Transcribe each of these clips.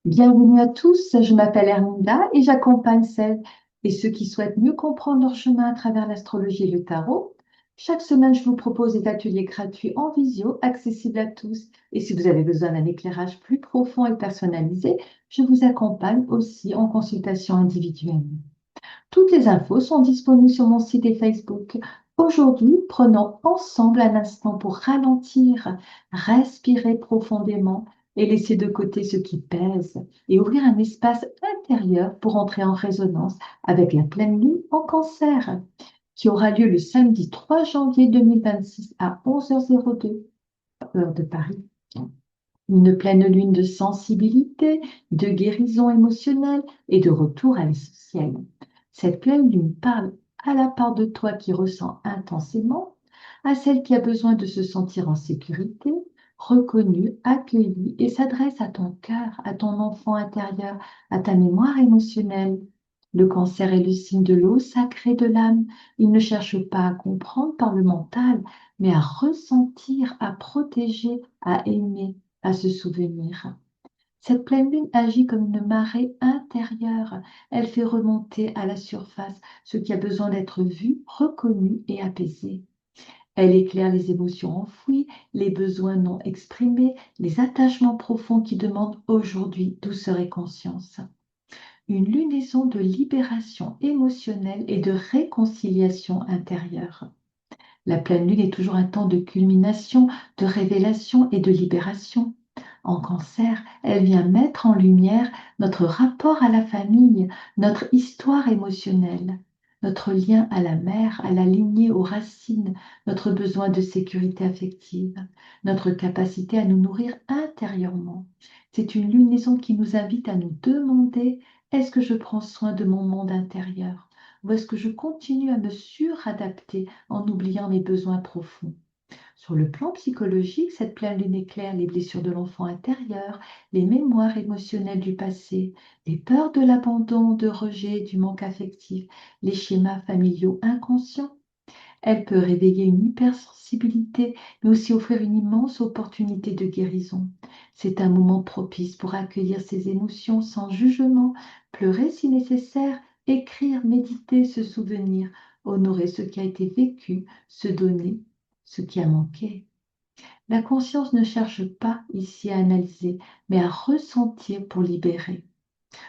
Bienvenue à tous, je m'appelle Herminda et j'accompagne celles et ceux qui souhaitent mieux comprendre leur chemin à travers l'astrologie et le tarot. Chaque semaine, je vous propose des ateliers gratuits en visio, accessibles à tous. Et si vous avez besoin d'un éclairage plus profond et personnalisé, je vous accompagne aussi en consultation individuelle. Toutes les infos sont disponibles sur mon site et Facebook. Aujourd'hui, prenons ensemble un instant pour ralentir, respirer profondément et laisser de côté ce qui pèse et ouvrir un espace intérieur pour entrer en résonance avec la pleine lune en cancer qui aura lieu le samedi 3 janvier 2026 à 11h02, heure de Paris. Une pleine lune de sensibilité, de guérison émotionnelle et de retour à l'essentiel. Cette pleine lune parle à la part de toi qui ressent intensément, à celle qui a besoin de se sentir en sécurité, reconnue, accueillie et s'adresse à ton cœur, à ton enfant intérieur, à ta mémoire émotionnelle. Le cancer est le signe de l'eau sacrée de l'âme. Il ne cherche pas à comprendre par le mental, mais à ressentir, à protéger, à aimer, à se souvenir. Cette pleine lune agit comme une marée intérieure. Elle fait remonter à la surface ce qui a besoin d'être vu, reconnu et apaisé. Elle éclaire les émotions enfouies, les besoins non exprimés, les attachements profonds qui demandent aujourd'hui douceur et conscience. Une lunaison de libération émotionnelle et de réconciliation intérieure. La pleine lune est toujours un temps de culmination, de révélation et de libération. En cancer, elle vient mettre en lumière notre rapport à la famille, notre histoire émotionnelle, notre lien à la mère, à la lignée, aux racines, notre besoin de sécurité affective, notre capacité à nous nourrir intérieurement. C'est une lunaison qui nous invite à nous demander, est-ce que je prends soin de mon monde intérieur ou est-ce que je continue à me suradapter en oubliant mes besoins profonds? Sur le plan psychologique, cette pleine lune éclaire les blessures de l'enfant intérieur, les mémoires émotionnelles du passé, les peurs de l'abandon, de rejet, du manque affectif, les schémas familiaux inconscients. Elle peut réveiller une hypersensibilité, mais aussi offrir une immense opportunité de guérison. C'est un moment propice pour accueillir ses émotions sans jugement, pleurer si nécessaire, écrire, méditer, se souvenir, honorer ce qui a été vécu, se donner ce qui a manqué. La conscience ne cherche pas ici à analyser, mais à ressentir pour libérer.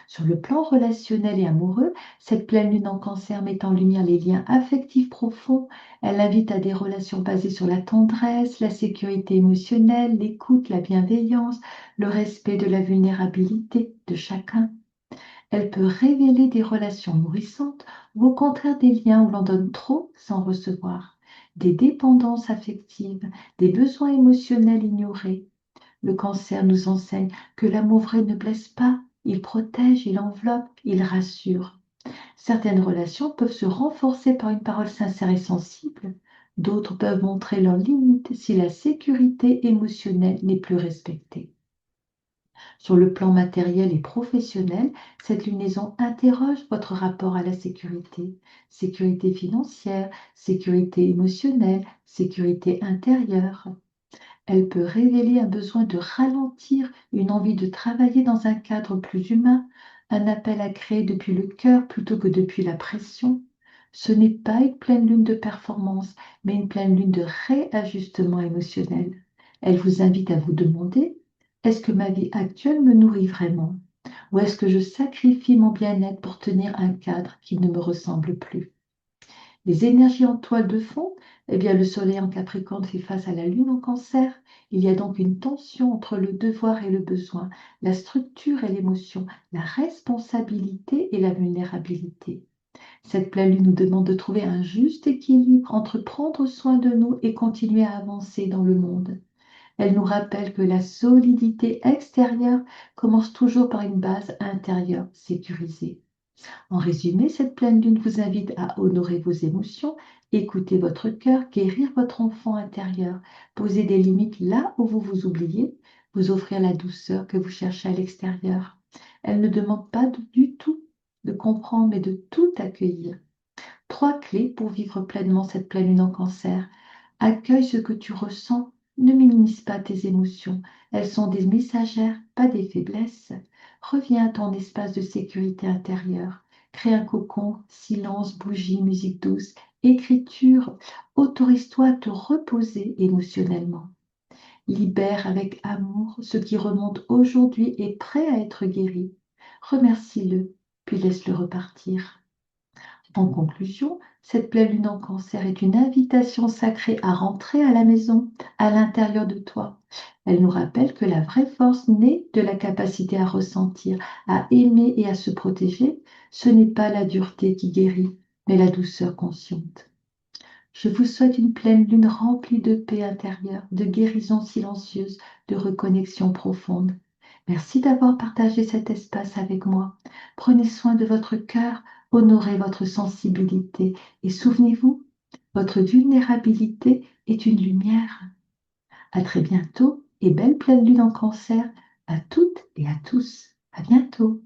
Sur le plan relationnel et amoureux, cette pleine lune en cancer met en lumière les liens affectifs profonds. Elle invite à des relations basées sur la tendresse, la sécurité émotionnelle, l'écoute, la bienveillance, le respect de la vulnérabilité de chacun. Elle peut révéler des relations nourrissantes ou au contraire des liens où l'on donne trop sans recevoir, des dépendances affectives, des besoins émotionnels ignorés. Le cancer nous enseigne que l'amour vrai ne blesse pas, il protège, il enveloppe, il rassure. Certaines relations peuvent se renforcer par une parole sincère et sensible. D'autres peuvent montrer leurs limites si la sécurité émotionnelle n'est plus respectée. Sur le plan matériel et professionnel, cette lunaison interroge votre rapport à la sécurité. Sécurité financière, sécurité émotionnelle, sécurité intérieure. Elle peut révéler un besoin de ralentir, une envie de travailler dans un cadre plus humain, un appel à créer depuis le cœur plutôt que depuis la pression. Ce n'est pas une pleine lune de performance, mais une pleine lune de réajustement émotionnel. Elle vous invite à vous demander, est-ce que ma vie actuelle me nourrit vraiment? Ou est-ce que je sacrifie mon bien-être pour tenir un cadre qui ne me ressemble plus? Les énergies en toile de fond, eh bien, le soleil en Capricorne fait face à la lune en Cancer. Il y a donc une tension entre le devoir et le besoin, la structure et l'émotion, la responsabilité et la vulnérabilité. Cette pleine lune nous demande de trouver un juste équilibre entre prendre soin de nous et continuer à avancer dans le monde. Elle nous rappelle que la solidité extérieure commence toujours par une base intérieure sécurisée. En résumé, cette pleine lune vous invite à honorer vos émotions, écouter votre cœur, guérir votre enfant intérieur, poser des limites là où vous vous oubliez, vous offrir la douceur que vous cherchez à l'extérieur. Elle ne demande pas du tout de comprendre, mais de tout accueillir. Trois clés pour vivre pleinement cette pleine lune en cancer. Accueille ce que tu ressens, Ne minimise pas tes émotions. Elles sont des messagères, pas des faiblesses. Reviens à ton espace de sécurité intérieure. Crée un cocon, silence, bougie, musique douce, écriture. Autorise-toi à te reposer émotionnellement. Libère avec amour ce qui remonte aujourd'hui et prêt à être guéri. Remercie-le, puis laisse-le repartir. En conclusion, cette pleine lune en cancer est une invitation sacrée à rentrer à la maison, à l'intérieur de toi. Elle nous rappelle que la vraie force naît de la capacité à ressentir, à aimer et à se protéger. Ce n'est pas la dureté qui guérit, mais la douceur consciente. Je vous souhaite une pleine lune remplie de paix intérieure, de guérison silencieuse, de reconnexion profonde. Merci d'avoir partagé cet espace avec moi. Prenez soin de votre cœur, honorez votre sensibilité et souvenez-vous, votre vulnérabilité est une lumière. À très bientôt et belle pleine lune en cancer à toutes et à tous. À bientôt.